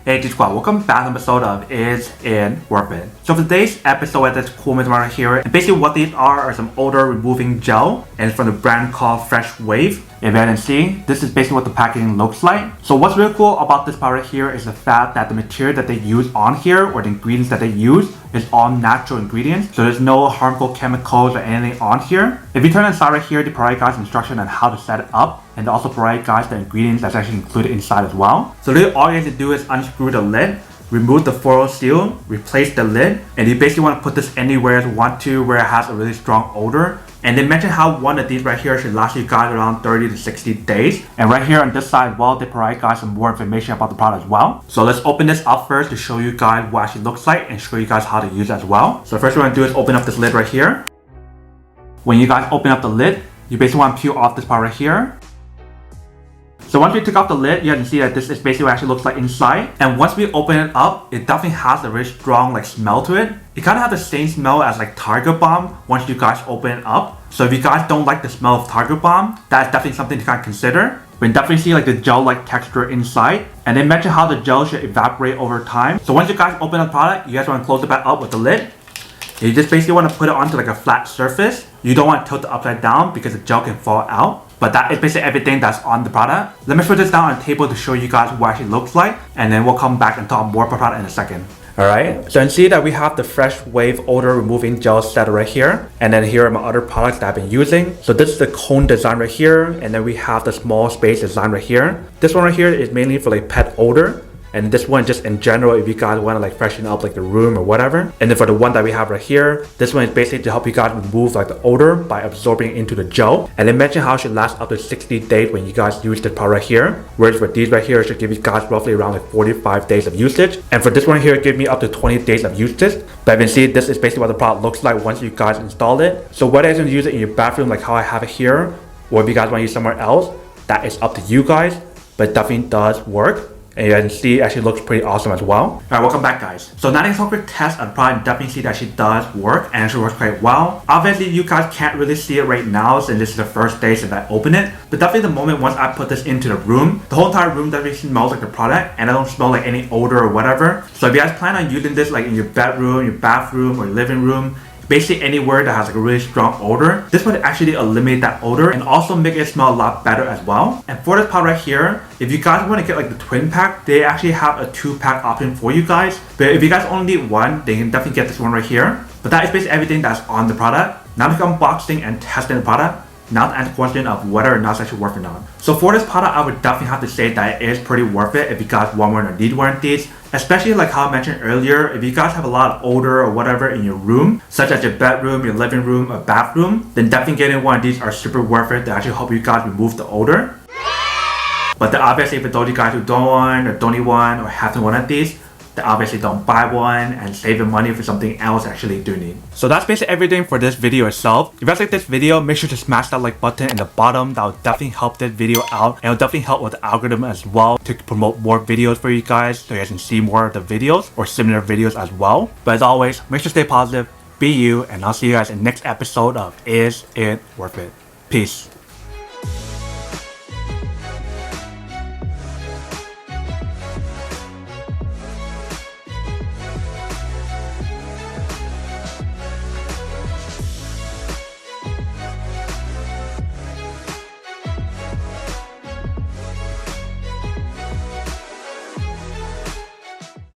Hey G Squad, welcome back to an episode of Is It Worth It? So for today's episode, this cool material right here, and basically what these are some odor removing gel, and it's from the brand called Fresh Wave. If you can see, this is basically what the packaging looks like. So what's really cool about this product here is the fact that the material that they use on here, or the ingredients that they use, is all natural ingredients. So there's no harmful chemicals or anything on here. If you turn inside right here, they provide you guys instruction on how to set it up, and they also provide you guys the ingredients that's actually included inside as well. So really all you have to do is unscrew the lid, remove the foil seal, replace the lid, and you basically want to put this anywhere you want to where it has a really strong odor. And they mention how one of these right here should last you guys around 30 to 60 days. And right here on this side as well, they provide guys some more information about the product as well. So let's open this up first to show you guys what it actually looks like and show you guys how to use it as well. So first what we're going to do is open up this lid right here. When you guys open up the lid, you basically want to peel off this part right here. So once we took off the lid, you can see that this is basically what it actually looks like inside. And once we open it up, it definitely has a very strong smell to it. It kind of has the same smell as Target Bomb once you guys open it up. So if you guys don't like the smell of Target Bomb, that's definitely something to kind of consider. We can definitely see the gel-like texture inside. And they mention how the gel should evaporate over time. So once you guys open up the product, you guys want to close it back up with the lid. You just basically want to put it onto a flat surface. You don't want to tilt it upside down because the gel can fall out. But that is basically everything that's on the product. Let me put this down on the table to show you guys what it actually looks like, and then we'll come back and talk more about the product in a second. Alright, so you can see that we have the Fresh Wave odor removing gel set right here. And then here are my other products that I've been using. So this is the cone design right here, and then we have the small space design right here. This one right here is mainly for pet odor. And this one just in general if you guys want to freshen up the room or whatever. And then for the one that we have right here, this one is basically to help you guys remove the odor by absorbing into the gel. And they mention how it should last up to 60 days when you guys use this part right here. Whereas for these right here, it should give you guys roughly around 45 days of usage. And for this one here, it gives me up to 20 days of usage. But you can see this is basically what the product looks like once you guys install it. So whether you can use it in your bathroom how I have it here, or if you guys want to use somewhere else, that is up to you guys. But it definitely does work. And you can see it actually looks pretty awesome as well. Alright, welcome back guys. So now that it's a quick test, I'd probably definitely see that she does work and actually works quite well. Obviously you guys can't really see it right now since this is the first day since I open it. But definitely the moment once I put this into the room, the whole entire room definitely smells like the product, and I don't smell any odor or whatever. So if you guys plan on using this in your bedroom, your bathroom, or living room, basically anywhere that has a really strong odor, this would actually eliminate that odor and also make it smell a lot better as well. And for this product right here, if you guys want to get the twin pack, they actually have a 2-pack option for you guys. But if you guys only need one, then you can definitely get this one right here. But that is basically everything that's on the product. Now to unboxing and testing the product. Now to answer the question of whether or not it's actually worth it or not. So for this product, I would definitely have to say that it is pretty worth it if you guys want one or need one of these. Especially how I mentioned earlier, if you guys have a lot of odor or whatever in your room, such as your bedroom, your living room, or bathroom, then definitely getting one of these are super worth it to actually help you guys remove the odor. But then obviously for those of you guys who don't want or don't need one or have one of these, then obviously don't buy one and save your money for something else actually do need. So that's basically everything for this video itself. If you guys like this video, make sure to smash that like button in the bottom. That will definitely help this video out, and it will definitely help with the algorithm as well to promote more videos for you guys so you guys can see more of the videos or similar videos as well. But as always, make sure to stay positive, be you, and I'll see you guys in the next episode of Is It Worth It? Peace.